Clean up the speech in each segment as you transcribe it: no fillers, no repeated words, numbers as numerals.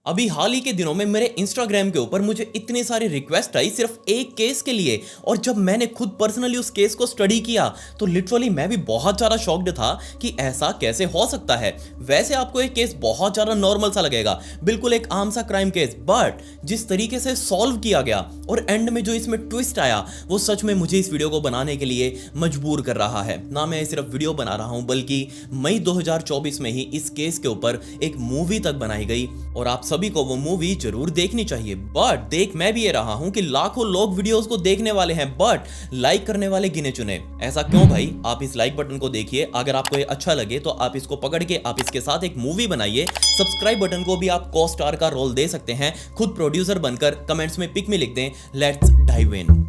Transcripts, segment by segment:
अभी हाल ही के दिनों में मेरे इंस्टाग्राम के ऊपर मुझे इतनी सारी रिक्वेस्ट आई सिर्फ एक केस के लिए। और जब मैंने खुद पर्सनली उस केस को स्टडी किया तो लिटरली मैं भी बहुत ज़्यादा शॉक्ड था कि ऐसा कैसे हो सकता है। वैसे आपको एक केस बहुत ज़्यादा नॉर्मल सा लगेगा, बिल्कुल एक आम सा क्राइम केस, बट जिस तरीके से सॉल्व किया गया और एंड में जो इसमें ट्विस्ट आया वो सच में मुझे इस वीडियो को बनाने के लिए मजबूर कर रहा है। ना मैं सिर्फ वीडियो बना रहा हूं बल्कि मई 2024 में ही इस केस के ऊपर एक मूवी तक बनाई गई और आप सभी को वो मूवी जरूर देखनी चाहिए। बट देख मैं भी ये रहा हूं कि लाखों लोग वीडियोस को देखने वाले हैं बट लाइक करने वाले गिने चुने। ऐसा क्यों भाई? आप इस लाइक बटन को देखिए, अगर आपको ये अच्छा लगे तो आप इसको पकड़ के आप इसके साथ एक मूवी बनाइए। सब्सक्राइब बटन को भी आप को स्टार का रोल दे सकते हैं, खुद प्रोड्यूसर बनकर कमेंट्स में पिक में लिख दें, लेट्स डाइव इन।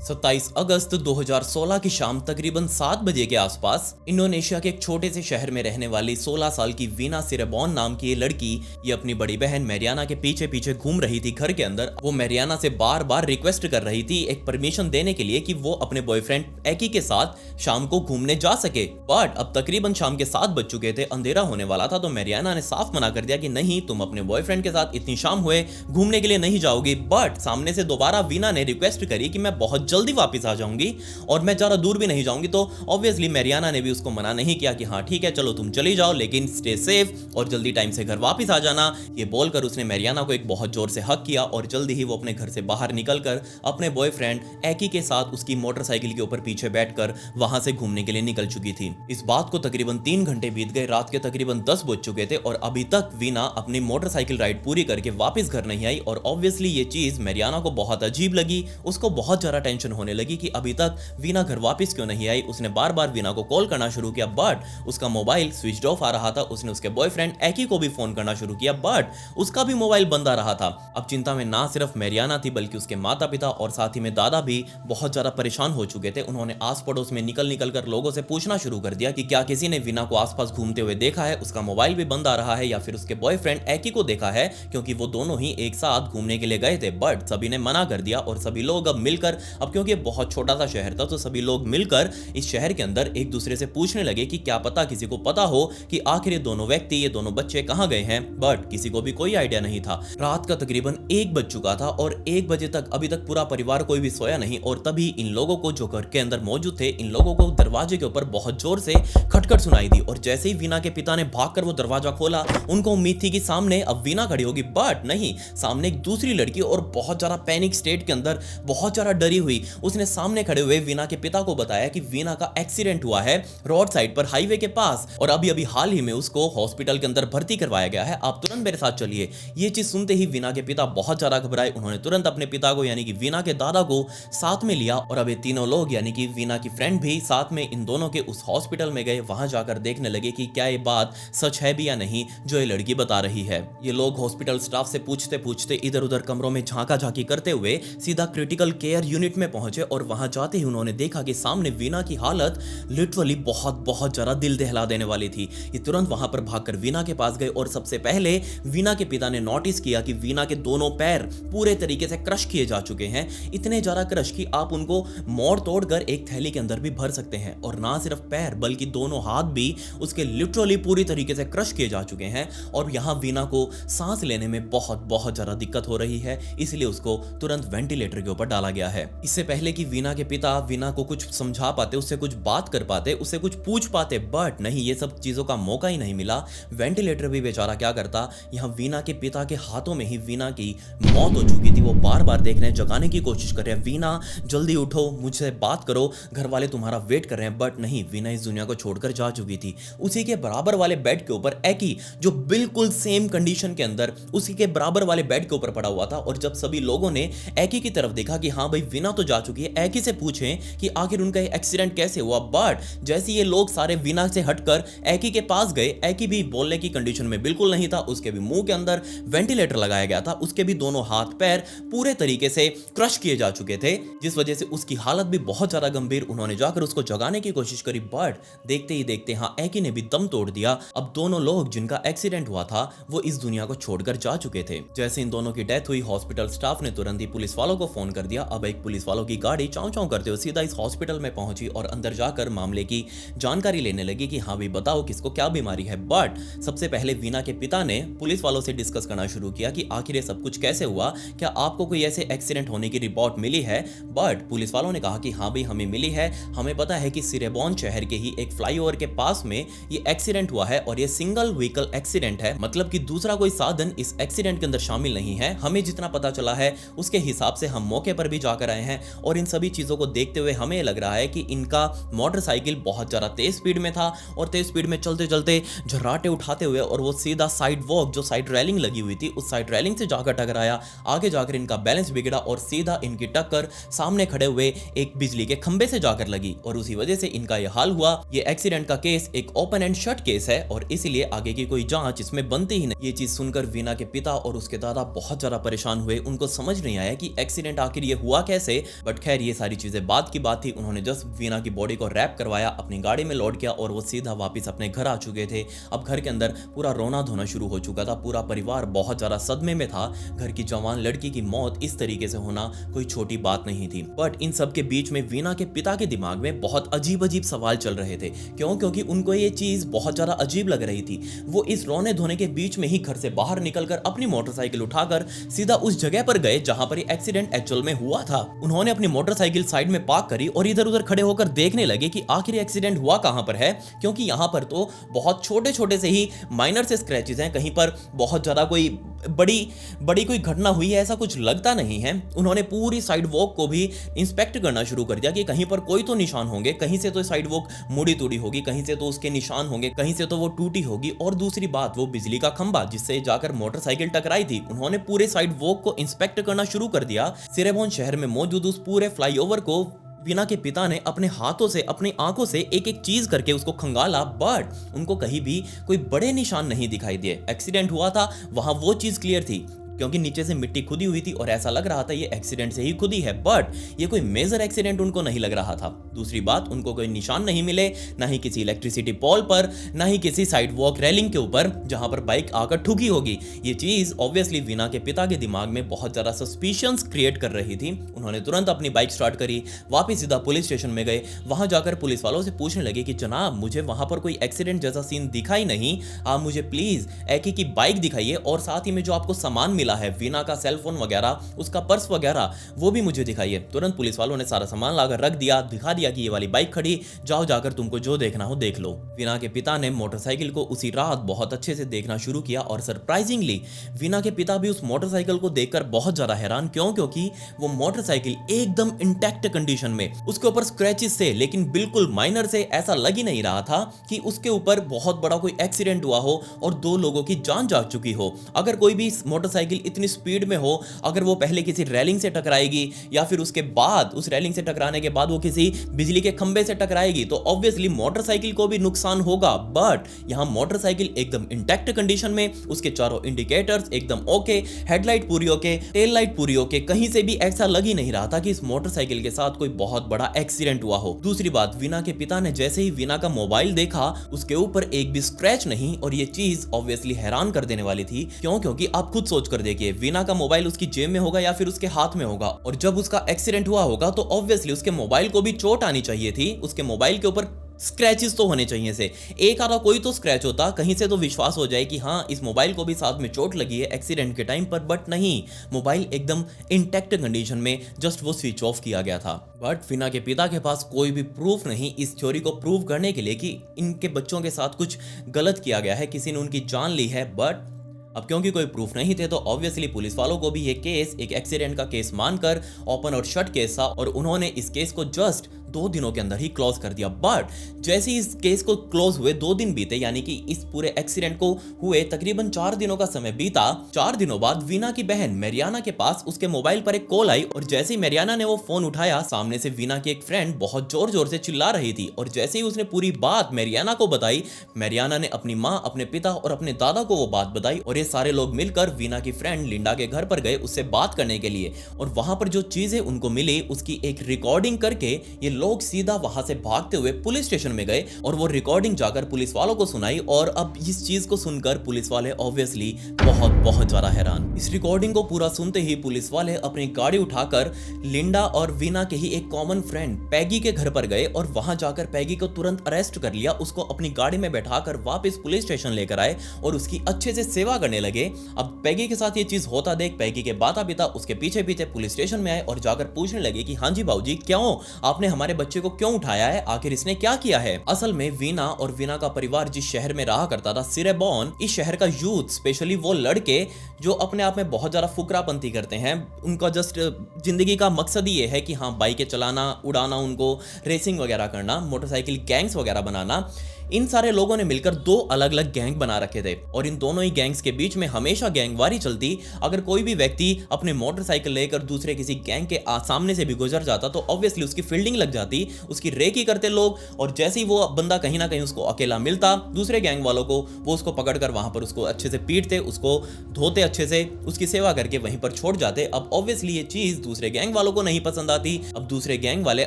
27 अगस्त 2016 की शाम तकरीबन 7 बजे के आसपास इंडोनेशिया के एक छोटे से शहर में रहने वाली 16 साल की वीना सिरेबॉन नाम की ये लड़की ये अपनी बड़ी बहन मैरियाना के पीछे पीछे घूम रही थी घर के अंदर। वो मैरियाना से बार बार रिक्वेस्ट कर रही थी एक परमिशन देने के लिए कि वो अपने बॉयफ्रेंड एकी के साथ शाम को घूमने जा सके। बट अब तकरीबन शाम के 7 बज चुके थे, अंधेरा होने वाला था, तो मैरियाना ने साफ मना कर दिया कि नहीं, तुम अपने बॉयफ्रेंड के साथ इतनी शाम हुए घूमने के लिए नहीं जाओगी। बट सामने से दोबारा वीना ने रिक्वेस्ट करी कि मैं बहुत जल्दी वापस आ जाऊंगी और मैं ज्यादा दूर भी नहीं जाऊंगी। तो ऑब्वियसली मैरियाना ने भी उसको मना नहीं किया कि हाँ ठीक है चलो तुम चली जाओ, लेकिन स्टे सेफ और जल्दी टाइम से घर वापस आ जाना। ये बोलकर उसने मैरियाना को एक बहुत जोर से हक किया और जल्दी ही वो अपने घर से बाहर निकलकर अपने बॉयफ्रेंड एकी के साथ उसकी मोटरसाइकिल के ऊपर पीछे बैठकर वहां से घूमने के लिए निकल चुकी थी। इस बात को तकरीबन 3 घंटे बीत गए, रात के तकरीबन 10 बज चुके थे और अभी तक वीना अपनी मोटरसाइकिल राइड पूरी करके वापस घर नहीं आई। और ऑब्वियसली ये चीज मैरियाना को बहुत अजीब लगी, उसको बहुत ज्यादा टेंशन होने लगी कि अभी तक वीना घर वापस क्यों नहीं आई। उसने बार बार वीना को कॉल करना शुरू किया बट उसका मोबाइल स्विच ऑफ आ रहा था। उसने उसके बॉयफ्रेंड एकी को भी फोन करना शुरू किया बट उसका भी मोबाइल बंद आ रहा था। अब चिंता में ना सिर्फ मैरियाना थी बल्कि उसके माता पिता और साथ ही में दादा भी बहुत ज्यादा परेशान हो चुके थे। उन्होंने आस पड़ोस में निकल कर लोगों से पूछना शुरू कर दिया कि क्या किसी ने वीना को आसपास घूमते हुए देखा है, उसका मोबाइल भी बंद आ रहा है, या फिर उसके बॉयफ्रेंड एकी को देखा है, क्योंकि वो दोनों ही एक साथ घूमने के लिए गए थे। बट सभी ने मना कर दिया और सभी लोग अब मिलकर, अब क्योंकि बहुत छोटा सा शहर था तो सभी लोग मिलकर इस शहर के अंदर एक दूसरे से पूछने लगे कि क्या पता किसी को पता हो कि आखिर ये दोनों व्यक्ति, ये दोनों बच्चे कहां गए हैं। बट किसी को भी कोई आइडिया नहीं था। रात का तकरीबन 1 बज चुका था और 1 बजे तक अभी तक पूरा परिवार कोई भी सोया नहीं और तभी इन लोगों को, जो घर के अंदर मौजूद थे, इन लोगों को दरवाजे के ऊपर बहुत जोर से खटखट सुनाई दी। और जैसे ही वीना के पिता ने भागकर वो दरवाजा खोला, उनको उम्मीद थी कि सामने अब वीना खड़ी होगी, बट नहीं, सामने एक दूसरी लड़की और बहुत ज्यादा पैनिक स्टेट के अंदर, बहुत ज्यादा डरी हुई, उसने सामने खड़े हुए वीना के पिता को बताया कि वीना का एक्सीडेंट हुआ है रोड साइड पर हाईवे के पास और अभी हाल ही में उसको हॉस्पिटल के अंदर भर्ती करवाया गया है, आप तुरंत मेरे साथ चलिए। ये चीज सुनते ही वीना के पिता बहुत ज्यादा घबराए। उन्होंने तुरंत अपने पिता को यानी कि वीना के दादा को साथ में लिया और अब ये तीनों लोग यानी कि वीना की फ्रेंड भी साथ में इन दोनों के उस हॉस्पिटल में गए। वहां जाकर देखने लगे कि क्या ये बात सच है भी या नहीं जो ये लड़की बता रही है। ये लोग हॉस्पिटल स्टाफ से पूछते पूछते इधर उधर कमरों में झांका झांकी करते हुए सीधा क्रिटिकल केयर यूनिट में पहुंचे और वहां जाते ही उन्होंने देखा कि सामने वीना की हालत लिटरली बहुत ज्यादा दिल दहला देने वाली थी। ये तुरंत वहां पर भागकर वीना के पास गए और सबसे पहले वीना के पिता ने नोटिस किया कि वीना के दोनों पैर पूरे तरीके से क्रश किए जा चुके हैं। इतने ज्यादा क्रश कि आप उनको मोड़ तोड़कर एक थैली के अंदर भी भर सकते हैं। और ना सिर्फ पैर बल्कि दोनों हाथ भी उसके लिटरली पूरी तरीके से क्रश किए जा चुके हैं। और यहां वीना को सांस लेने में बहुत ज्यादा दिक्कत हो रही है, इसलिए उसको तुरंत वेंटिलेटर के ऊपर डाला गया है। इससे पहले कि वीना के पिता वीना को कुछ समझा पाते, उससे कुछ बात कर पाते, उससे कुछ पूछ पाते, बट नहीं, ये सब चीजों का मौका ही नहीं मिला। वेंटिलेटर भी बेचारा क्या करता, यहां वीना के पिता के हाथों में ही वीना की मौत हो चुकी थी। वो बार बार देख रहे हैं, जगाने की कोशिश कर रहे हैं, वीना जल्दी उठो, मुझसे बात करो, घर वाले तुम्हारा वेट कर रहे हैं। बट नहीं, वीना इस दुनिया को छोड़कर जा चुकी थी। उसी के बराबर वाले बेड के ऊपर एकी, जो बिल्कुल सेम कंडीशन के अंदर उसी के बराबर वाले बेड के ऊपर पड़ा हुआ था। और जब सभी लोगों ने एकी की तरफ देखा कि हाँ भाई वीना तो जा चुकी है, एकी से पूछें कि आखिर उनका एक्सीडेंट कैसे हुआ। बट जैसे ये लोग सारे वीना से हटकर एकी के पास गए, एकी भी बोलने की कंडीशन में बिल्कुल नहीं था। उसके भी मुंह के अंदर वेंटिलेटर लगाया गया था, उसके भी दोनों हाथ पैर पूरे तरीके से क्रश किए जा चुके थे, जिस वजह से उसकी हालत भी बहुत ज्यादा गंभीर। उन्होंने जाकर उसको जगाने की कोशिश करी बट देखते ही देखते हाँ एकी ने भी दम तोड़ दिया। अब दोनों लोग जिनका एक्सीडेंट हुआ था वो इस दुनिया को छोड़कर जा चुके थे। जैसे इन दोनों की डेथ हुई, हॉस्पिटल स्टाफ ने तुरंत ही पुलिस वालों को फोन कर दिया। अब एक पुलिस वालों वालों की गाड़ी चाँव चाँव करते हुए सीधा इस हॉस्पिटल में पहुंची और अंदर जाकर मामले की जानकारी लेने लगी कि हाँ भाई बताओ किसको क्या बीमारी है। बट सबसे पहले वीना के पिता ने पुलिस वालों से डिस्कस करना शुरू किया कि आखिर ये सब कुछ कैसे हुआ, क्या आपको कोई ऐसे एक्सीडेंट होने की रिपोर्ट मिली है। बट पुलिस वालों ने कहा कि हाँ भाई हमें मिली है, हमें पता है कि सिरेबॉन शहर के ही एक फ्लाईओवर के पास में ये एक्सीडेंट हुआ है और ये सिंगल व्हीकल एक्सीडेंट है, मतलब कि दूसरा कोई साधन इस एक्सीडेंट के अंदर शामिल नहीं है। हमें जितना पता चला है उसके हिसाब से हम मौके पर भी जाकर आए हैं और इन सभी चीजों को देखते हुए हमें लग रहा है कि इनका मोटरसाइकिल बहुत ज्यादा तेज स्पीड में था और तेज स्पीड में चलते चलते झर्राटे उठाते हुए और वो सीधा साइड वॉक जो साइड रेलिंग लगी हुई थी उस साइड रेलिंग से जाकर टकराया। आगे जाकर इनका बैलेंस बिगड़ा और सीधा इनकी टक्कर सामने खड़े हुए एक बिजली के खंबे से जाकर लगी और उसी वजह से इनका यह हाल हुआ। ये एक्सीडेंट का केस एक ओपन एंड शट केस है और इसीलिए आगे की कोई जांच इसमें बनती ही नहीं। ये चीज सुनकर वीना के पिता और उसके दादा बहुत ज्यादा परेशान हुए। उनको समझ नहीं आया कि एक्सीडेंट आखिर ये हुआ कैसे। बट खैर ये सारी चीजें बात की बात थी। उन्होंने जस्ट वीना की बॉडी को रैप करवाया, अपनी गाड़ी में लोड किया और वो सीधा वापस अपने घर आ चुके थे। अब घर के अंदर पूरा रोना धोना शुरू हो चुका था, पूरा परिवार बहुत ज्यादा सदमे में था। घर की जवान लड़की की मौत इस तरीके से होना कोई छोटी बात नहीं थी। बट इन सब के बीच में वीना के पिता के दिमाग में बहुत अजीब अजीब सवाल चल रहे थे। क्योंकि उनको ये चीज बहुत ज्यादा अजीब लग रही थी। वो इस रोने धोने के बीच में ही घर से बाहर निकलकर अपनी मोटरसाइकिल उठाकर सीधा उस जगह पर गए जहां पर एक्सीडेंट एक्चुअल में हुआ था। उन्होंने अपनी मोटरसाइकिल साइड में पार्क करी और इधर उधर खड़े होकर देखने लगे कि आखिर एक्सीडेंट हुआ कहां पर है, क्योंकि यहां पर तो बहुत छोटे छोटे से ही माइनर से स्क्रैचेस हैं, कहीं पर बहुत ज्यादा कोई बड़ी कोई घटना हुई है ऐसा कुछ लगता नहीं है। उन्होंने पूरी साइड वॉक को भी इंस्पेक्ट करना शुरू कर दिया कि कहीं पर कोई तो निशान होंगे, कहीं से तो साइड वॉक मुड़ी तुड़ी होगी, कहीं से तो उसके निशान होंगे, कहीं से तो वो टूटी होगी। और दूसरी बात वो बिजली का खंभा जिससे जाकर मोटरसाइकिल टकराई थी, उन्होंने पूरे साइड वॉक को इंस्पेक्ट करना शुरू कर दिया। सिरेबॉन शहर में मौजूद उस पूरे फ्लाईओवर को वीना के पिता ने अपने हाथों से अपनी आंखों से एक एक चीज करके उसको खंगाला। बट उनको कहीं भी कोई बड़े निशान नहीं दिखाई दिए। एक्सीडेंट हुआ था वहां वो चीज क्लियर थी क्योंकि नीचे से मिट्टी खुदी हुई थी और ऐसा लग रहा था ये एक्सीडेंट से ही खुदी है। बट ये कोई मेजर एक्सीडेंट उनको नहीं लग रहा था। दूसरी बात उनको कोई निशान नहीं मिले, ना ही किसी इलेक्ट्रिसिटी पोल पर, ना ही किसी साइड वॉक रेलिंग के ऊपर जहां पर बाइक आकर ठुकी होगी। ये चीज ऑब्वियसली वीना के पिता के दिमाग में बहुत ज्यादा सस्पिशंस क्रिएट कर रही थी। उन्होंने तुरंत अपनी बाइक स्टार्ट करी, वापिस सीधा पुलिस स्टेशन में गए। वहां जाकर पुलिस वालों से पूछने लगे कि जनाब मुझे वहां पर कोई एक्सीडेंट जैसा सीन दिखा ही नहीं, आप मुझे प्लीज एकी की बाइक दिखाइए और साथ ही में जो आपको सामान मिला है वीना का सेल फोन वगैरह, उसका पर्स वगैरह, वो भी मुझे दिखाइए। तुरंत पुलिस वालों ने सारा सामान लाकर रख दिया, दिखा दिया कि ये वाली बाइक खड़ी, जाओ जाकर तुमको जो देखना हो देख लो। वीना के पिता ने मोटरसाइकिल को उसी रात बहुत अच्छे से देखना शुरू किया और सरप्राइजिंगली वीना के पिता भी उस मोटरसाइकिल को देखकर बहुत ज्यादा हैरान। क्योंकि वो मोटरसाइकिल एकदम इंटैक्ट कंडीशन में, उसके ऊपर स्क्रैचेस से, लेकिन बिल्कुल माइनर से, ऐसा लग ही नहीं रहा था कि उसके ऊपर बहुत बड़ा कोई एक्सीडेंट हुआ हो और 2 लोगों की जान जा चुकी हो। अगर कोई भी मोटरसाइकिल इतनी स्पीड में हो, अगर वो पहले किसी रेलिंग से टकराएगी या फिर उसके बाद उस रेलिंग से टकराने के बाद वो किसी बिजली के खंबे से टकराएगी तो ऑब्वियसली मोटरसाइकिल को भी नुकसान होगा। बट यहां मोटरसाइकिल एकदम इंटैक्ट कंडीशन में, उसके चारों इंडिकेटर्स एकदम ओके, हेडलाइट पूरी ओके, टेल लाइट पूरी ओके, कहीं से भी ऐसा लग ही नहीं रहा था कि इस मोटरसाइकिल के साथ कोई बहुत बड़ा एक्सीडेंट हुआ हो। दूसरी बात, वीना के पिता ने जैसे ही वीना का मोबाइल देखा उसके ऊपर एक भी स्क्रैच नहीं, और ये चीज ऑब्वियसली हैरान कर देने वाली थी। क्योंकि आप खुद सोच कर देखिए, वीना का मोबाइल उसकी जेब में होगा या फिर उसके हाथ में होगा, और जब उसका एक्सीडेंट हुआ होगा तो ऑब्वियसली उसके मोबाइल को भी चोट आनी चाहिए थी, उसके मोबाइल के ऊपर स्क्रैचेस तो होने चाहिए से, एक आधा कोई तो स्क्रैच होता, कहीं से तो विश्वास हो जाए कि हाँ इस मोबाइल को भी साथ में चोट लगी है एक्सीडेंट के टाइम पर। बट नहीं, मोबाइल एकदम इंटैक्ट कंडीशन में, जस्ट वो स्विच ऑफ किया गया था। बट वीना के पिता के पास कोई भी प्रूफ नहीं इस थ्योरी को प्रूव करने के लिए कि इनके बच्चों के साथ कुछ गलत किया गया है, किसी ने उनकी जान ली है। बट अब क्योंकि कोई प्रूफ नहीं थे तो ऑब्वियसली पुलिस वालों को भी ये केस एक एक्सीडेंट का केस मानकर ओपन और शट केस था, और उन्होंने इस केस को जस्ट 2 दिनों के अंदर ही क्लोज कर दिया। बट जैसे इस केस को क्लोज हुए 2 दिन बीते, यानी कि इस पूरे एक्सीडेंट को हुए तकरीबन 4 दिनों का समय बीता। 4 दिनों बाद वीना की बहन मैरियाना के पास उसके मोबाइल पर एक कॉल आई, और जैसे ही मैरियाना ने वो फोन उठाया, सामने से वीना की एक फ्रेंड बहुत जोर जोर से चिल्ला रही थी, और जैसे ही उसने पूरी बात मैरियाना को बताई, मैरियाना ने अपनी माँ, अपने पिता और अपने दादा को वो बात बताई, और ये सारे लोग मिलकर वीना की फ्रेंड लिंडा के घर पर गए उससे बात करने के लिए। और वहां पर जो चीजें उनको मिली उसकी एक रिकॉर्डिंग करके ये लोग सीधा वहां से भागते हुए पुलिस स्टेशन में गए और वो रिकॉर्डिंग जाकर पुलिस वालों को सुनाई। और अब इस चीज को सुनकर पुलिस वाले ऑब्वियसली बहुत बहुत ज्यादा हैरान। इस रिकॉर्डिंग को पूरा सुनते ही पुलिस वाले अपनी गाड़ी उठाकर लिंडा और वीना के ही एक कॉमन फ्रेंड पैगी के घर पर गए और वहां जाकर पैगी को तुरंत अरेस्ट कर लिया, उसको अपनी गाड़ी में बैठाकर वापस पुलिस स्टेशन लेकर आए और उसकी अच्छे से सेवा करने लगे। अब पैगी के साथ ये चीज होता देख पैगी के माता पिता उसके पीछे पीछे पुलिस स्टेशन में आए और जाकर पूछने लगे कि हाँ जी बाबूजी, क्यों आपने हमारे बच्चे को क्यों उठाया है, आखिर इसने क्या किया है। असल में वीना और वीना का परिवार जिस शहर में रहा करता था सिरेबॉन, इस शहर का यूथ स्पेशली वो लड़के जो अपने आप में बहुत ज्यादा फुकरापंती करते हैं, उनका जस्ट जिंदगी का मकसद ही ये है कि हाँ बाइकें चलाना, उड़ाना, उनको रेसिंग वगैरह करना, मोटरसाइकिल गैंग्स वगैरह बनाना। इन सारे लोगों ने मिलकर दो अलग अलग गैंग बना रखे थे और इन दोनों ही गैंग्स के बीच में हमेशा गैंगवारी चलती। अगर कोई भी व्यक्ति अपने मोटरसाइकिल लेकर दूसरे किसी गैंग के सामने से भी गुजर जाता तो ऑब्वियसली उसकी फील्डिंग लग जाती, उसकी रेकी करते लोग, और जैसे ही वो बंदा कहीं ना कहीं उसको अकेला मिलता दूसरे गैंग वालों को, वो उसको पकड़कर वहां पर उसको अच्छे से पीटते, उसको धोते अच्छे से, उसकी सेवा करके वहीं पर छोड़ जाते। अब ऑब्वियसली ये चीज दूसरे गैंग वालों को नहीं पसंद आती। अब दूसरे गैंग वाले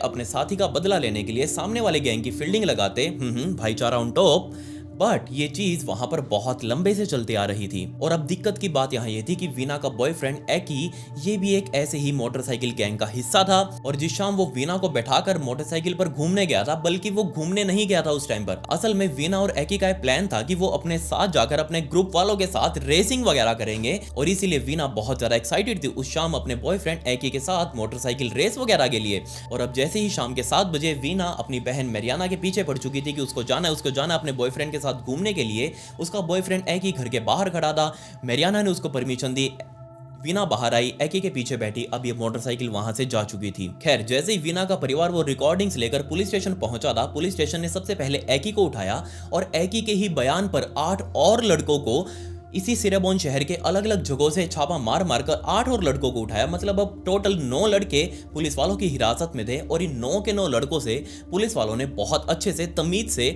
अपने साथी का बदला लेने के लिए सामने वाले गैंग की फील्डिंग लगाते, भाईचारा ऑन टॉप। बट ये चीज वहां पर बहुत लंबे से चलती आ रही थी। और अब दिक्कत की बात यहाँ ये थी कि वीना का बॉयफ्रेंड एकी ये भी एक ऐसे ही मोटरसाइकिल गैंग का हिस्सा था और जिस शाम वो वीना को बैठाकर मोटरसाइकिल पर घूमने गया था, बल्कि वो घूमने नहीं गया था उस टाइम पर, असल में वीना और एकी का प्लान था कि वो अपने साथ जाकर अपने ग्रुप वालों के साथ रेसिंग वगैरह करेंगे और इसीलिए वीना बहुत ज्यादा एक्साइटेड थी उस शाम अपने बॉयफ्रेंड एकी के साथ मोटरसाइकिल रेस वगैरह के लिए। और अब जैसे ही शाम के 7 बजे वीना अपनी बहन मैरियाना के पीछे पड़ चुकी थी कि उसको जाना अपने बॉयफ्रेंड के साथ घूमने के लिए, उसका बॉयफ्रेंड एकी घर के बाहर खड़ा था। मैरियाना ने उसको परमिशन दी, वीना बाहर आई, एकी के पीछे बैठी। अब ये मोटरसाइकिल वहां से जा चुकी थी। खैर जैसे ही वीना का परिवार वो रिकॉर्डिंग्स लेकर पुलिस स्टेशन पहुंचा था, पुलिस स्टेशन ने सबसे पहले एकी को उठाया और एकी के ही बयान पर 8 और लड़कों को इसी सिरेबॉन शहर के अलग अलग जगहों से छापा मार मारकर 8 और लड़कों को उठाया। मतलब अब टोटल 9 लड़के पुलिस वालों की हिरासत में थे और इन 9 के 9 लड़कों से पुलिस वालों ने बहुत अच्छे से तमीज से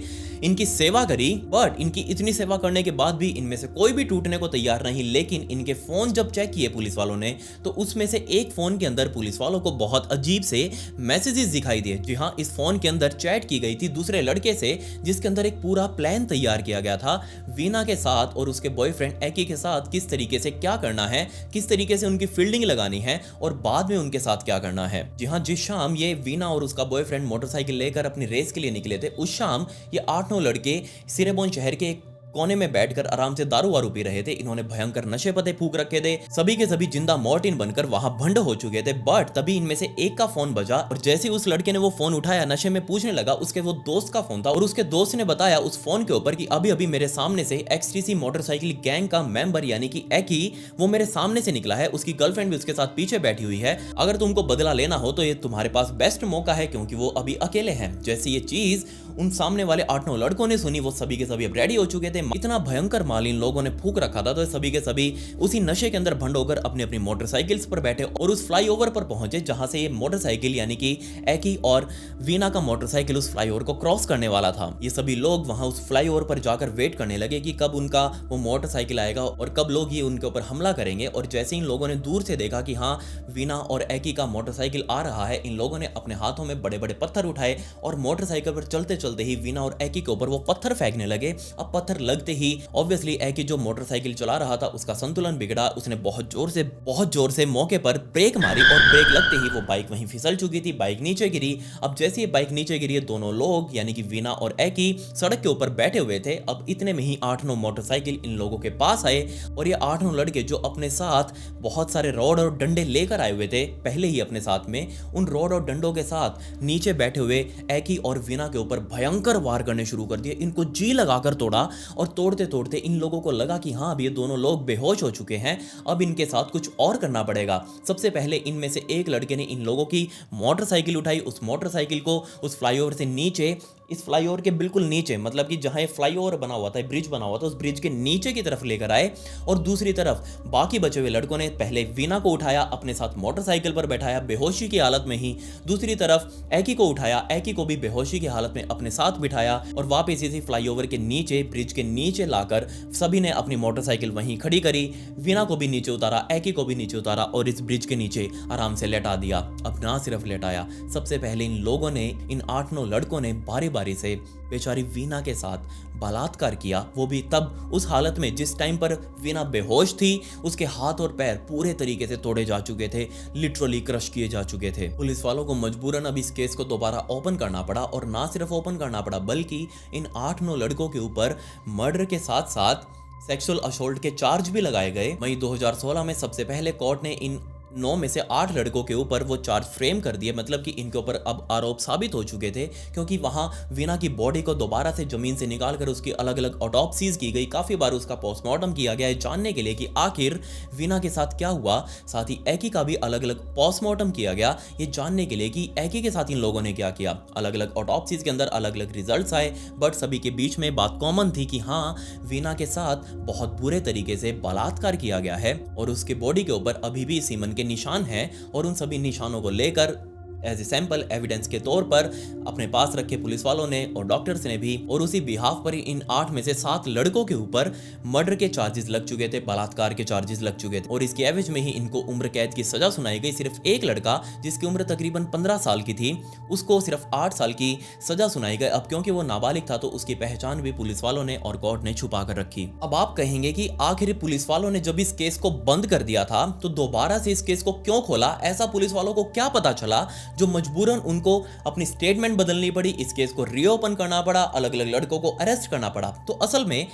इनकी सेवा करी। बट इनकी इतनी सेवा करने के बाद भी इनमें से कोई भी टूटने को तैयार नहीं। लेकिन इनके फोन जब चेक किए पुलिस वालों ने तो उसमें से एक फोन के अंदर पुलिस वालों को बहुत अजीब से मैसेजेस दिखाई दिए। जी हाँ, इस फोन के अंदर चैट की गई थी दूसरे लड़के से जिसके अंदर एक पूरा प्लान तैयार किया गया था वीना के साथ और उसके बॉयफ्रेंड एकी के साथ किस तरीके से क्या करना है, किस तरीके से उनकी फील्डिंग लगानी है और बाद में उनके साथ क्या करना है। जी हाँ, जिस शाम ये वीना और उसका बॉयफ्रेंड मोटरसाइकिल लेकर अपनी रेस के लिए निकले थे, उस शाम ये 8-9 लड़के सिरेबॉन शहर के कोने में बैठकर आराम से दारू वारू पी रहे थे। इन्होंने भयंकर नशे पते फूक रखे थे, सभी के सभी जिंदा मॉर्टिन बनकर वहां भंड हो चुके थे। बट तभी इनमें से एक का फोन बजा और जैसे उस लड़के ने वो फोन उठाया, नशे में पूछने लगा, उसके वो दोस्त का फोन था और उसके दोस्त ने बताया उस फोन के ऊपर कि अभी अभी मेरे सामने से एक्सटीसी मोटरसाइकिल गैंग का मेंबर यानी कि एकी वो मेरे सामने से निकला है, उसकी गर्लफ्रेंड भी उसके साथ पीछे बैठी हुई है। अगर तुमको बदला लेना हो तो ये तुम्हारे पास बेस्ट मौका है क्योंकि वो अभी अकेले हैं। जैसे ये चीज उन सामने वाले 8-9 लड़कों ने सुनी, वो सभी के सभी अब रेडी हो चुके थे। इतना भयंकर माल इन लोगों ने फूक रखा था तो सभी के सभी उसी नशे के अंदर भंड होकर अपनी अपनी मोटरसाइकिल्स पर बैठे और उस फ्लाईओवर पर पहुंचे जहां से ये मोटरसाइकिल यानी कि एकी और वीना का मोटरसाइकिल उस फ्लाईओवर को क्रॉस करने वाला था। ये सभी लोग वहां उस फ्लाईओवर पर जाकर वेट करने लगे कि कब उनका वो मोटरसाइकिल आएगा और कब लोग ये उनके ऊपर हमला करेंगे। और जैसे इन लोगों ने दूर से देखा कि हाँ वीना और एकी का मोटरसाइकिल आ रहा है, इन लोगों ने अपने हाथों में बड़े बड़े पत्थर उठाए और मोटरसाइकिल पर चलते चलते ही वीना और एकी के ऊपर वो पत्थर फेंकने लगे। अब पत्थर लगते ही ऑब्वियसली एकी जो मोटरसाइकिल चला रहा था उसका संतुलन बिगड़ा, उसने बहुत जोर से मौके पर ब्रेक मारी और ब्रेक लगते ही वो बाइक वहीं फिसल चुकी थी, बाइक नीचे गिरी। अब जैसे ये बाइक नीचे गिरी, दोनों लोग यानी कि वीना और एकी सड़क के ऊपर बैठे हुए थे। अब इतने में ही 8-9 मोटरसाइकिल इन लोगों के पास आए और ये 8-9 लड़के जो अपने साथ बहुत सारे रॉड और डंडे लेकर आए हुए थे पहले ही अपने साथ में, उन रॉड और डंडों के साथ नीचे बैठे हुए एकी और वीना के ऊपर भयंकर वार करने शुरू कर दिए। इनको जी लगाकर तोड़ा और तोड़ते तोड़ते इन लोगों को लगा कि हाँ अब ये दोनों लोग बेहोश हो चुके हैं, अब इनके साथ कुछ और करना पड़ेगा। सबसे पहले इनमें से एक लड़के ने इन लोगों की मोटरसाइकिल उठाई, उस मोटरसाइकिल को उस फ्लाईओवर से नीचे इस फ्लाईओवर के बिल्कुल नीचे, मतलब कि जहां ये फ्लाईओवर बना हुआ था, ब्रिज बना हुआ था, उस ब्रिज के नीचे की तरफ लेकर आए और दूसरी तरफ बाकी बचे हुए लड़कों ने पहले वीना को उठाया, अपने साथ मोटरसाइकिल पर बैठाया बेहोशी की हालत में ही, दूसरी तरफ एकी को उठाया, एकी को भी बेहोशी की हालत में अपने साथ बिठाया और वापस इसी फ्लाईओवर के नीचे, ब्रिज के नीचे लाकर सभी ने अपनी मोटरसाइकिल वहीं खड़ी करी, वीना को भी नीचे उतारा, एकी को भी नीचे उतारा और इस ब्रिज के नीचे आराम से लेटा दिया। अब ना सिर्फ लेटाया, सबसे पहले इन लोगों ने, इन 8-9 लड़कों ने बारी बारी से बेचारी वीना के साथ बलात्कार किया, वो भी तब उस हालत में जिस टाइम पर वीना बेहोश थी, उसके हाथ और पैर पूरे तरीके से तोड़े जा चुके थे, लिटरली क्रश किए जा चुके थे। पुलिस वालों को मजबूरन अब इस केस को दोबारा ओपन करना पड़ा और ना सिर्फ ओपन करना पड़ा बल्कि इन 8-9 लड़कों के ऊपर मर्डर के साथ साथ सेक्सुअल असॉल्ट के चार्ज भी लगाए गए। मई 2016 में सबसे पहले कोर्ट ने इन 9 में से 8 लड़कों के ऊपर वो चार्ज फ्रेम कर दिए, मतलब कि इनके ऊपर अब आरोप साबित हो चुके थे, क्योंकि वहां वीना की बॉडी को दोबारा से जमीन से निकालकर उसकी अलग अलग ऑटोप्सीज की गई, काफी बार उसका पोस्टमार्टम किया गया है जानने के लिए कि आखिर वीना के साथ क्या हुआ। साथ ही एकी का भी अलग अलग पोस्टमार्टम किया गया, ये जानने के लिए कि एकी के साथ इन लोगों ने क्या किया। अलग अलग ऑटोप्सीज के अंदर अलग अलग रिजल्ट्स आए, बट सभी के बीच में बात कॉमन थी कि हाँ, वीना के साथ बहुत बुरे तरीके से बलात्कार किया गया है और उसके बॉडी के ऊपर अभी भी सीमन के निशान हैं और उन सभी निशानों को लेकर एज ए सैंपल एविडेंस के तौर पर अपने पास रखे पुलिस वालों ने और डॉक्टर्स ने भी, और उसी बिहाफ पर इन 8 में से 7 लड़कों के ऊपर मर्डर के चार्जेस लग चुके थे, बलात्कार के चार्जेस लग चुके थे और इसके एवज में ही इनको उम्र कैद की सजा सुनाई गई। सिर्फ एक लड़का जिसकी उम्र तकरीबन 15 साल की थी, उसको सिर्फ 8 साल की सजा सुनाई गई। अब क्योंकि वो नाबालिग था तो उसकी पहचान भी पुलिस वालों ने और कोर्ट ने छुपा कर रखी। अब आप कहेंगे कि आखिर पुलिस वालों ने जब इस केस को बंद कर दिया था तो दोबारा से इस केस को क्यों खोला? ऐसा पुलिस वालों को क्या पता चला जो मजबूरन उनको अपनी स्टेटमेंट बदलनी पड़ी, इस केस को रीओपन करना पड़ा, अलग अलग लड़कों को अरेस्ट करना पड़ा? तो असल में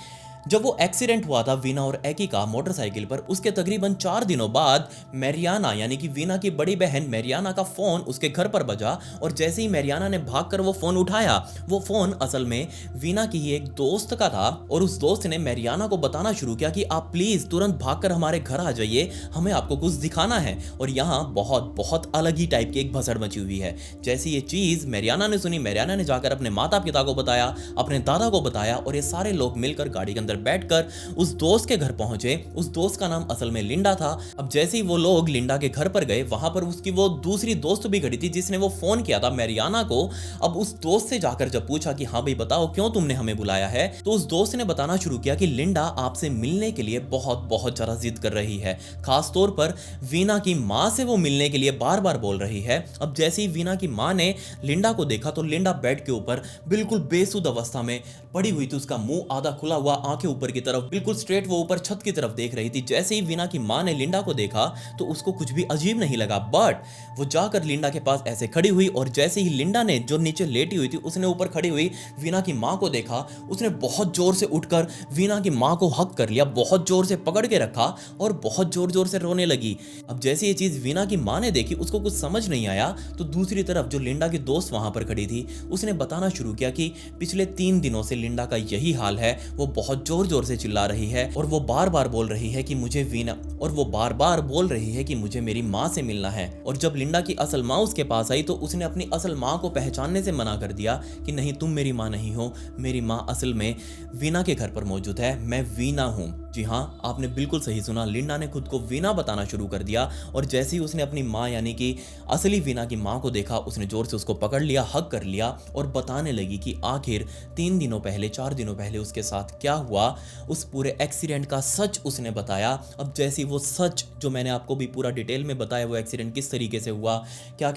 जब वो एक्सीडेंट हुआ था वीना और एकी का मोटरसाइकिल पर, उसके तकरीबन 4 दिनों बाद मैरियाना यानी कि वीना की बड़ी बहन मैरियाना का फोन उसके घर पर बजा और जैसे ही मैरियाना ने भागकर वो फोन उठाया, वो फोन असल में वीना की ही एक दोस्त का था और उस दोस्त ने मैरियाना को बताना शुरू किया कि आप प्लीज तुरंत भागकर हमारे घर आ जाइए, हमें आपको कुछ दिखाना है। और यहाँ बहुत बहुत अलग ही टाइप की एक भसड़ मची हुई है। जैसे ये चीज मैरियाना ने सुनी, मैरियाना ने जाकर अपने माता पिता को बताया, अपने दादा को बताया और ये सारे लोग मिलकर गाड़ी के अंदर बैठकर उस दोस्त के घर पहुंचे। उस दोस्त का नाम असल में लिंडा था। अब जैसे ही वो लोग लिंडा के घर पर गए, वहां पर उसकी वो दूसरी दोस्त भी खड़ी थी जिसने वो फोन किया था मैरियाना को। अब उस दोस्त से जाकर जब पूछा कि हाँ भाई बताओ क्यों तुमने हमें बुलाया है, तो उस दोस्त ने बताना शुरू किया कि लिंडा आपसे मिलने के लिए बहुत बहुत ज्यादा जिद कर रही है, खास तौर पर वीना की माँ से वो मिलने के लिए बार बार बोल रही है। अब जैसे ही वीना की माँ ने लिंडा को देखा तो लिंडा बेड के ऊपर बिल्कुल बेसुध अवस्था में पड़ी हुई थी, उसका मुंह आधा खुला हुआ, आंखें ऊपर की तरफ, बिल्कुल स्ट्रेट वो ऊपर छत की तरफ देख रही थी। जैसे ही वीना की माँ ने लिंडा को देखा तो उसको कुछ भी अजीब नहीं लगा, बट वो जाकर लिंडा के पास ऐसे खड़ी हुई और जैसे ही लिंडा ने जो नीचे लेटी हुई थी उसने ऊपर खड़ी हुई वीना की माँ को देखा, उसने बहुत जोर से उठकर वीना की माँ को हक कर लिया, बहुत जोर से पकड़ के रखा और बहुत जोर जोर से रोने लगी। अब जैसे ये चीज वीना की माँ ने देखी, उसको कुछ समझ नहीं आया, तो दूसरी तरफ जो लिंडा की दोस्त वहां पर खड़ी थी उसने बताना शुरू किया कि पिछले 3 दिनों से लिंडा का यही हाल है, वो बहुत जोर जोर से चिल्ला रही है और वो बार बार बोल रही है कि मुझे वीना, और वो बार बार बोल रही है कि मुझे मेरी माँ से मिलना है। और जब लिंडा की असल माँ उसके पास आई तो उसने अपनी असल माँ को पहचानने से मना कर दिया कि नहीं, तुम मेरी माँ नहीं हो, मेरी माँ असल में वीना के घर पर मौजूद है, मैं वीना हूँ। जी हाँ, आपने बिल्कुल सही सुना, लिंडा ने खुद को वीना बताना शुरू कर दिया और जैसे ही उसने अपनी माँ यानी कि असली वीना की माँ को देखा, उसने जोर से उसको पकड़ लिया, हग कर लिया और बताने लगी कि आखिर 3 दिनों पहले, 4 दिनों पहले उसके साथ क्या हुआ, उस पूरे एक्सीडेंट का सच उसने बताया। अब जैसे ही वो सच जो मैंने आपको भी पूरा डिटेल में बताया, वो एक्सीडेंट किस तरीके से हुआ, क्या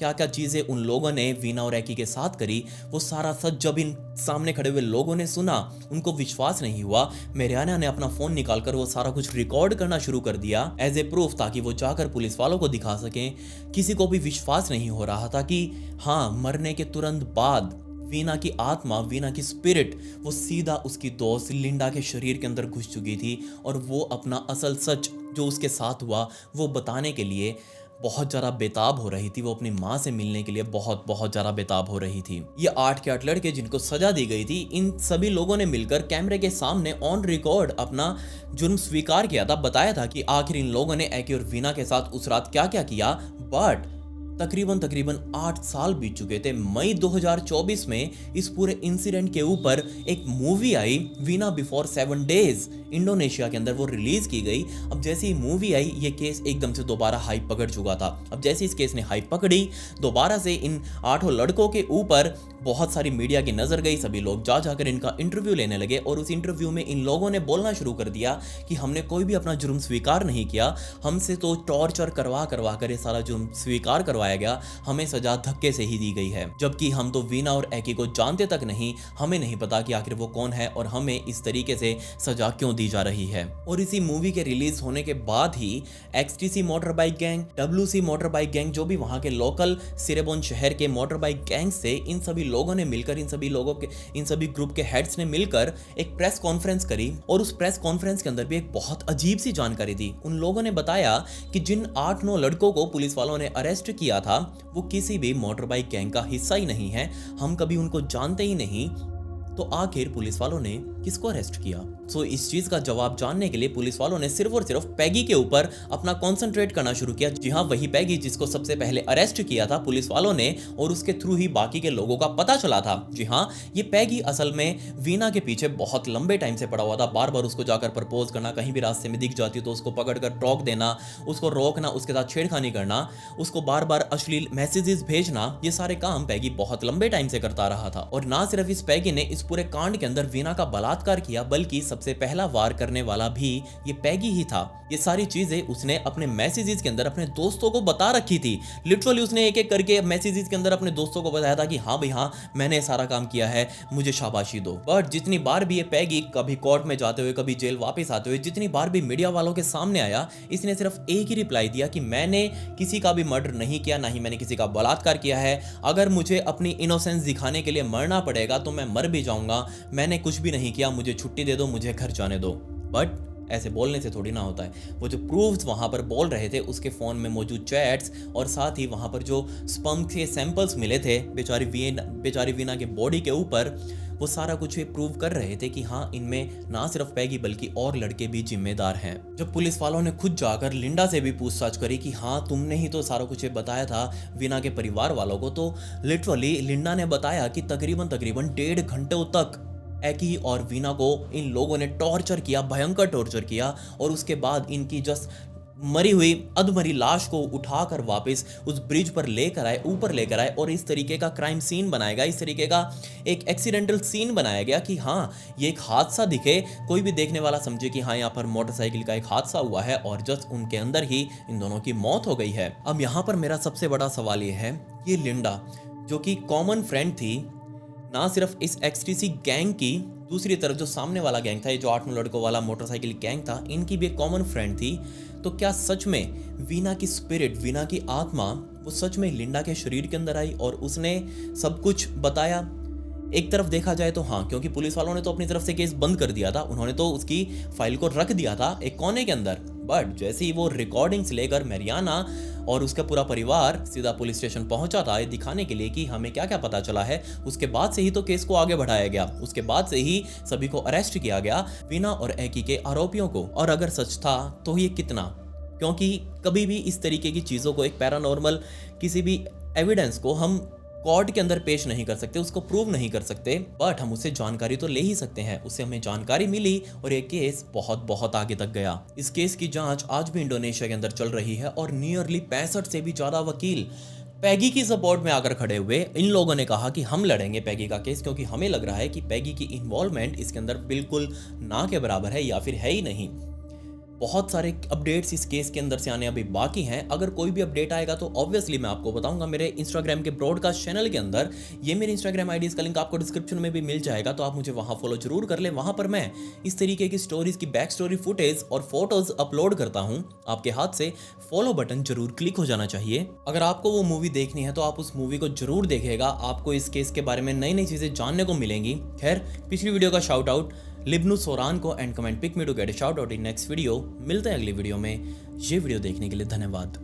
क्या चीज़ें उन लोगों ने वीना और एकी के साथ करी, वो सारा सच जब इन सामने खड़े हुए लोगों ने सुना, उनको विश्वास नहीं हुआ। मैरियाना ने अपना फोन निकालकर वो सारा कुछ रिकॉर्ड करना शुरू कर दिया एज ए प्रूफ, ताकि वो जाकर पुलिस वालों को दिखा सकें। किसी को भी विश्वास नहीं हो रहा था कि हाँ, मरने के तुरंत बाद वीना की आत्मा, वीना की स्पिरिट, वो सीधा उसकी दोस्त लिंडा के शरीर के अंदर घुस चुकी थी और वो अपना असल सच जो उसके साथ हुआ वो बताने के लिए बहुत ज़्यादा बेताब हो रही थी। वो अपनी माँ से मिलने के लिए बहुत बहुत ज़्यादा बेताब हो रही थी। ये 8 के 8 लड़के जिनको सजा दी गई थी, इन सभी लोगों ने मिलकर कैमरे के सामने ऑन रिकॉर्ड अपना जुर्म स्वीकार किया था, बताया था कि आखिर इन लोगों ने एकी और वीना के साथ उस रात क्या क्या किया। बट तकरीबन तकरीबन 8 साल बीत चुके थे। मई 2024 में इस पूरे इंसिडेंट के ऊपर एक मूवी आई, वीना बिफोर 7 डेज, इंडोनेशिया के अंदर वो रिलीज की गई। अब जैसे ही मूवी आई, ये केस एकदम से दोबारा हाइप पकड़ चुका था। अब जैसे इस केस ने हाइप पकड़ी, दोबारा से इन 8 लड़कों के ऊपर बहुत सारी मीडिया की नजर गई। सभी लोग जा जाकर इनका इंटरव्यू लेने लगे और उस इंटरव्यू में इन लोगों ने बोलना शुरू कर दिया कि हमने कोई भी अपना जुर्म स्वीकार नहीं किया, हमसे तो टॉर्चर करवा करवा कर ये सारा जुर्म स्वीकार करवाया गया, हमें सजा धक्के से ही दी गई है। जबकि हम तो वीना और एकी को जानते तक नहीं, हमें नहीं पता कि आखिर वो कौन है और हमें इस तरीके से सजा क्यों दी जा रही है। और इसी मूवी के रिलीज होने के बाद ही XTC motor bike gang, WC motor bike gang, जो भी वहां के लोकल सिरेबोन शहर के मोटर बाइक गैंग से, इन सभी लोगों ने मिलकर, इन सभी ग्रुप के हेड्स ने मिलकर एक प्रेस कॉन्फ्रेंस करी और उस प्रेस कॉन्फ्रेंस के अंदर भी एक बहुत अजीब सी जानकारी दी। उन लोगों ने बताया कि जिन 8-9 लड़कों को पुलिस वालों ने अरेस्ट किया था वो किसी भी मोटर बाइक गैंग का हिस्सा ही नहीं है, हम कभी उनको जानते ही नहीं। तो आखिर पुलिस वालों ने किसको अरेस्ट किया? इस चीज का जवाब जानने के लिए पुलिस वालों ने सिर्फ और सिर्फ पैगी के ऊपर अपना कंसंट्रेट करना शुरू किया। जी हाँ, वही पैगी जिसको सबसे पहले अरेस्ट किया था पुलिस वालों ने और उसके थ्रू ही बाकी के लोगों का पता चला था। जी हाँ, ये पैगी असल में वीना के पीछे बहुत लंबे टाइम से पड़ा हुआ था। बार बार उसको जाकर प्रपोज करना, कहीं भी रास्ते में दिख जाती तो उसको पकड़कर टोक देना, उसको रोकना, उसके साथ छेड़खानी करना, उसको बार बार अश्लील मैसेजेस भेजना, ये सारे काम पैगी बहुत लंबे टाइम से करता रहा था। और ना सिर्फ इस पैगी ने इस पूरे कांड के अंदर वीना का बलात्कार किया, बल्कि सबसे पहला वार करने वाला भी ये पैगी ही था। ये सारी चीजें उसने अपने मैसेजेस के अंदर अपने दोस्तों को बता रखी थी। लिटरली उसने एक एक करके मैसेजेस के अंदर अपने दोस्तों को बताया था कि हाँ भाई हाँ, मैंने सारा काम किया है, मुझे शाबाशी दो। बट जितनी बार भी ये पैगी कभी कोर्ट में जाते हुए, कभी जेल वापस आते हुए, जितनी बार भी मीडिया वालों के सामने आया, इसने सिर्फ एक ही रिप्लाई दिया कि मैंने किसी का भी मर्डर नहीं किया, ना ही मैंने किसी का बलात्कार किया है। अगर मुझे अपनी इनोसेंस दिखाने के लिए मरना पड़ेगा तो मैं मर भी जाऊंगा, मैंने कुछ भी नहीं किया, मुझे छुट्टी दे दो, मुझे घर जाने दो। बट ऐसे बोलने से थोड़ी ना होता है। वो जो प्रूफ्स वहां पर बोल रहे थे, उसके फोन में मौजूद चैट्स और साथ ही वहां पर जो स्पर्म के सैंपल्स मिले थे बेचारी वीना के बॉडी के ऊपर, वो सारा कुछ प्रूव कर रहे थे कि हाँ, इनमें ना सिर्फ पैगी बल्कि और लड़के भी जिम्मेदार हैं। जब पुलिस वालों ने खुद जाकर लिंडा से भी पूछताछ करी कि हाँ, तुमने ही तो सारा कुछ बताया था वीना के परिवार वालों को, तो लिटरली लिंडा ने बताया कि तकरीबन 1.5 घंटों तक एकी और वीना को इन लोगों ने टॉर्चर किया, भयंकर टॉर्चर किया। और उसके बाद इनकी जस्ट मरी हुई अधमरी लाश को उठाकर वापस उस ब्रिज पर लेकर आए, ऊपर लेकर आए और इस तरीके का क्राइम सीन बनाया गया, इस तरीके का एक एक्सीडेंटल सीन बनाया गया कि हाँ, ये एक हादसा दिखे, कोई भी देखने वाला समझे कि हाँ, यहाँ पर मोटरसाइकिल का एक हादसा हुआ है और जस्ट उनके अंदर ही इन दोनों की मौत हो गई है। अब यहाँ पर मेरा सबसे बड़ा सवाल ये है, ये लिंडा जो कि कॉमन फ्रेंड थी ना सिर्फ इस XTC गैंग की, दूसरी तरफ जो सामने वाला गैंग था, ये जो 8-9 लड़कों वाला मोटरसाइकिल गैंग था, इनकी भी एक कॉमन फ्रेंड थी। तो क्या सच में वीना की स्पिरिट, वीना की आत्मा, वो सच में लिंडा के शरीर के अंदर आई और उसने सब कुछ बताया? एक तरफ देखा जाए तो हाँ, क्योंकि पुलिस वालों ने तो अपनी तरफ से केस बंद कर दिया था, उन्होंने तो उसकी फाइल को रख दिया था एक कोने के अंदर। बट जैसे ही वो रिकॉर्डिंग्स लेकर मैरियाना और उसका पूरा परिवार सीधा पुलिस स्टेशन पहुंचा था ये दिखाने के लिए कि हमें क्या क्या पता चला है, उसके बाद से ही तो केस को आगे बढ़ाया गया, उसके बाद से ही सभी को अरेस्ट किया गया, वीना और एकी के आरोपियों को। और अगर सच था तो ये कितना, क्योंकि कभी भी इस तरीके की चीज़ों को, एक पैरानॉर्मल किसी भी एविडेंस को हम कोर्ट के अंदर पेश नहीं कर सकते, उसको प्रूव नहीं कर सकते, बट हम उससे जानकारी तो ले ही सकते हैं। उससे हमें जानकारी मिली और ये केस बहुत बहुत आगे तक गया। इस केस की जांच आज भी इंडोनेशिया के अंदर चल रही है और नियरली 65 से भी ज्यादा वकील पैगी की सपोर्ट में आकर खड़े हुए। इन लोगों ने कहा कि हम लड़ेंगे पैगी का केस, क्योंकि हमें लग रहा है कि पैगी की इन्वॉल्वमेंट इसके अंदर बिल्कुल ना के बराबर है या फिर है ही नहीं। बहुत सारे अपडेट्स इस केस के अंदर से आने अभी बाकी हैं। अगर कोई भी अपडेट आएगा तो ऑब्वियसली मैं आपको बताऊंगा मेरे इंस्टाग्राम के ब्रॉडकास्ट चैनल के अंदर। ये मेरे इंस्टाग्राम आईडी, इसका लिंक आपको डिस्क्रिप्शन में भी मिल जाएगा, तो आप मुझे वहां फॉलो जरूर कर ले। वहां पर मैं इस तरीके की स्टोरीज की बैक स्टोरी फुटेज और फोटोज अपलोड करता हूं। आपके हाथ से फॉलो बटन जरूर क्लिक हो जाना चाहिए। अगर आपको वो मूवी देखनी है तो आप उस मूवी को जरूर देखिएगा, आपको इस केस के बारे में नई नई चीजें जानने को मिलेंगी। खैर, पिछली वीडियो का शाउट आउट लिब्नु सोरान को and comment pick me to get a shout out in next video. मिलते हैं अगली वीडियो में। ये वीडियो देखने के लिए धन्यवाद।